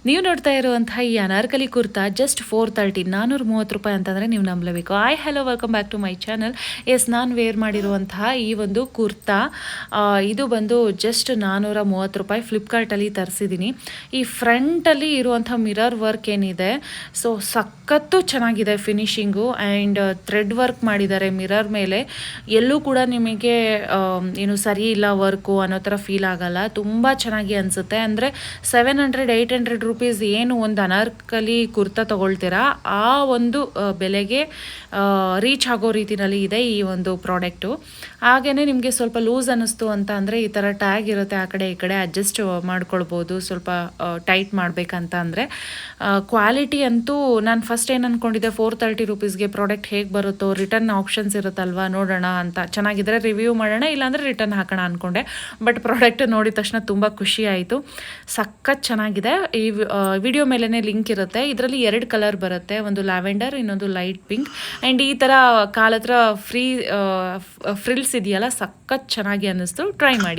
ನೀವು ನೋಡ್ತಾ ಇರುವಂತಹ ಈ ಅನಾರ್ಕಲಿ ಕುರ್ತಾ ಜಸ್ಟ್ 430 ₹430 ಅಂತಂದರೆ ನೀವು ನಂಬಲೇಬೇಕು. Hello welcome back to my channel. Yes, ನಾನು ವೇರ್ ಮಾಡಿರುವಂತಹ ಈ ಒಂದು ಕುರ್ತಾ ಇದು ಬಂದು ಜಸ್ಟ್ ₹430 ಫ್ಲಿಪ್ಕಾರ್ಟಲ್ಲಿ ತರಿಸಿದ್ದೀನಿ. ಈ ಫ್ರಂಟಲ್ಲಿ ಇರುವಂಥ ಮಿರರ್ ವರ್ಕ್ ಏನಿದೆ, ಸೊ ಸಖತ್ತು ಚೆನ್ನಾಗಿದೆ ಫಿನಿಶಿಂಗು. ಆ್ಯಂಡ್ ಥ್ರೆಡ್ ವರ್ಕ್ ಮಾಡಿದ್ದಾರೆ ಮಿರರ್ ಮೇಲೆ. ಎಲ್ಲೂ ಕೂಡ ನಿಮಗೆ ಏನು ಸರಿ ಇಲ್ಲ ವರ್ಕು ಅನ್ನೋ ಥರ ಫೀಲ್ ಆಗಲ್ಲ. ತುಂಬ ಚೆನ್ನಾಗಿ ಅನಿಸುತ್ತೆ. ಅಂದರೆ 700-800 ರೂಪೀಸ್ ಏನು ಒಂದು ಅನಾರ್ಕಲಿ ಕುರ್ತಾ ತೊಗೊಳ್ತೀರಾ ಆ ಒಂದು ಬೆಲೆಗೆ ರೀಚ್ ಆಗೋ ರೀತಿಯಲ್ಲಿ ಇದೆ ಈ ಒಂದು ಪ್ರಾಡಕ್ಟು. ಹಾಗೆಯೇ ನಿಮಗೆ ಸ್ವಲ್ಪ ಲೂಸ್ ಅನ್ನಿಸ್ತು ಅಂತ ಅಂದರೆ ಈ ಥರ ಟ್ಯಾಗ್ ಇರುತ್ತೆ, ಆ ಕಡೆ ಈ ಕಡೆ ಅಡ್ಜಸ್ಟ್ ಮಾಡ್ಕೊಳ್ಬೋದು. ಸ್ವಲ್ಪ ಟೈಟ್ ಮಾಡಬೇಕಂತ ಅಂದರೆ ಕ್ವಾಲಿಟಿ ಅಂತೂ ನಾನು ಫಸ್ಟ್ ಏನು ಅಂದ್ಕೊಂಡಿದ್ದೆ, 430 ರೂಪೀಸ್ಗೆ ಪ್ರಾಡಕ್ಟ್ ಹೇಗೆ ಬರುತ್ತೋ, ರಿಟರ್ನ್ ಆಪ್ಷನ್ಸ್ ಇರುತ್ತಲ್ವ, ನೋಡೋಣ ಅಂತ. ಚೆನ್ನಾಗಿದ್ದರೆ ರಿವ್ಯೂ ಮಾಡೋಣ, ಇಲ್ಲಾಂದರೆ ರಿಟರ್ನ್ ಹಾಕೋಣ ಅಂದ್ಕೊಂಡೆ. ಬಟ್ ಪ್ರಾಡಕ್ಟ್ ನೋಡಿದ ತಕ್ಷಣ ತುಂಬ ಖುಷಿ ಆಯಿತು. ಸಖತ್ ಚೆನ್ನಾಗಿದೆ. ಈ ವಿಡಿಯೋ ಮೇಲೇ ಲಿಂಕ್ ಇರುತ್ತೆ. ಇದರಲ್ಲಿ 2 ಕಲರ್ ಬರುತ್ತೆ, ಒಂದು ಲ್ಯಾವೆಂಡರ್, ಇನ್ನೊಂದು ಲೈಟ್ ಪಿಂಕ್. ಆ್ಯಂಡ್ ಈ ಥರ ಕಾಲತ್ರ ಫ್ರಿಲ್ಸ್ ಇದೆಯಲ್ಲ, ಸಖತ್ ಚೆನ್ನಾಗಿ ಅನ್ನಿಸ್ತು. ಟ್ರೈ ಮಾಡಿ.